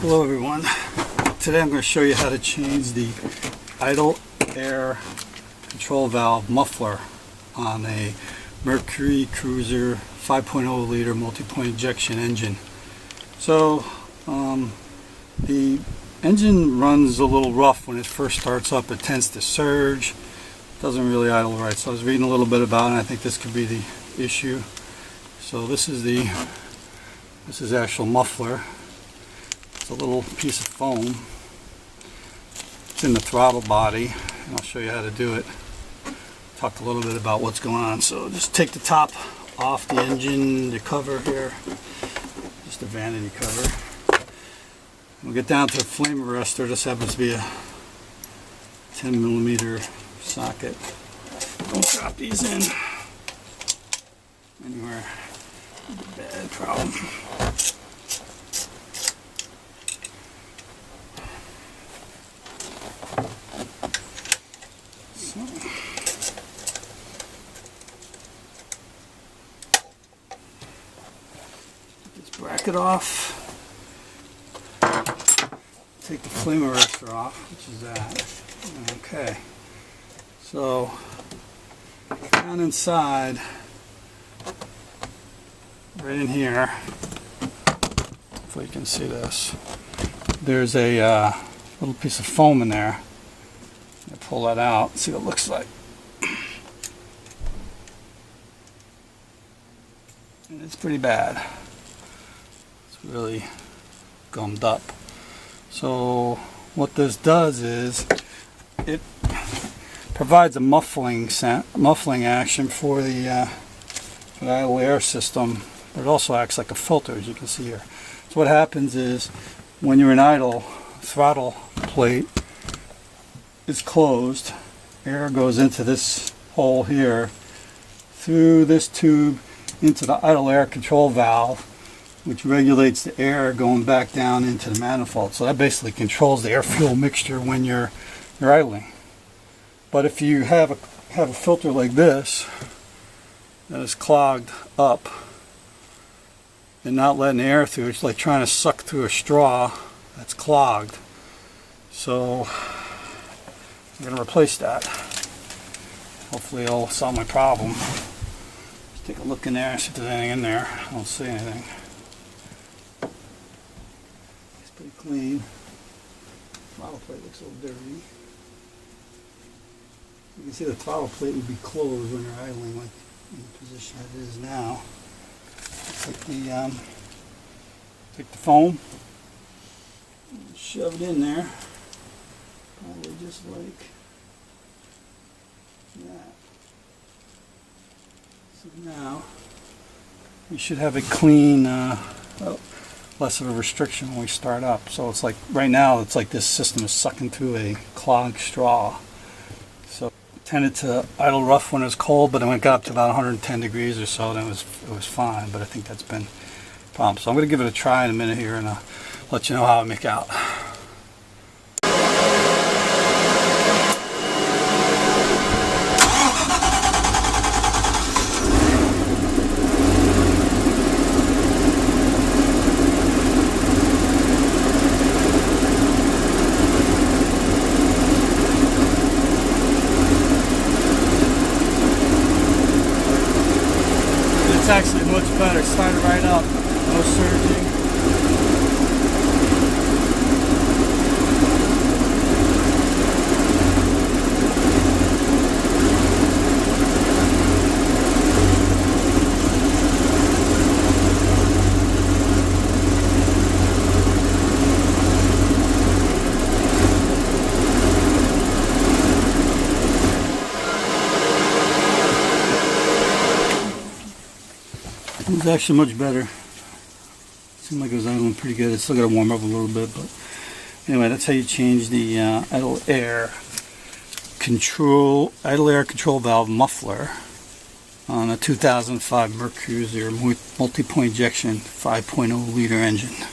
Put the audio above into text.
Hello everyone. Today I'm going to show you how to change the idle air control valve muffler on a Mercruiser 5.0 liter multi-point injection engine. So the engine runs a little rough when it first starts up. It tends to surge, doesn't really idle right. So I was reading a little bit about it and I think this could be the issue. So this is the actual muffler. It's a little piece of foam. It's in the throttle body, and I'll show you how to do it. Talk a little bit about what's going on. So just take the top off the engine, the cover here, just a vanity cover. We'll get down to the flame arrestor. This happens to be a 10mm socket. Don't drop these in anywhere. Bad problem. Bracket off. Take the flame arrestor off, which is that. Okay. So down inside, right in here, hopefully you can see this, there's a little piece of foam in there. I'll pull that out and see what it looks like. And it's pretty bad. Really gummed up. So what this does is it provides a muffling action for the idle air system, but it also acts like a filter, as you can see here. So what happens is when you're in idle, throttle plate is closed, air goes into this hole here through this tube into the idle air control valve, which regulates the air going back down into the manifold. So that basically controls the air-fuel mixture when you're idling. But if you have a filter like this that is clogged up and not letting the air through, it's like trying to suck through a straw that's clogged. So I'm going to replace that. Hopefully it'll solve my problem. Let's take a look in there, see if there's anything in there. I don't see anything. Pretty clean. Throttle plate looks a little dirty. You can see the throttle plate would be closed when you're idling, like in the position it is now. Take the foam, and shove it in there, probably just like that. So now you should have a clean. Less of a restriction when we start up. So it's like right now it's like this system is sucking through a clogged straw. So it tended to idle rough when it was cold, but when it got up to about 110 degrees or so, then it was fine. But I think that's been a problem. So I'm going to give it a try in a minute here and I'll let you know how I make out. It's actually much better. Started right up. No surging. It was actually much better. Seemed like it was idling pretty good. It's still got to warm up a little bit, but anyway, that's how you change the idle air control valve muffler on a 2005 Mercruiser multi-point injection 5.0 liter engine.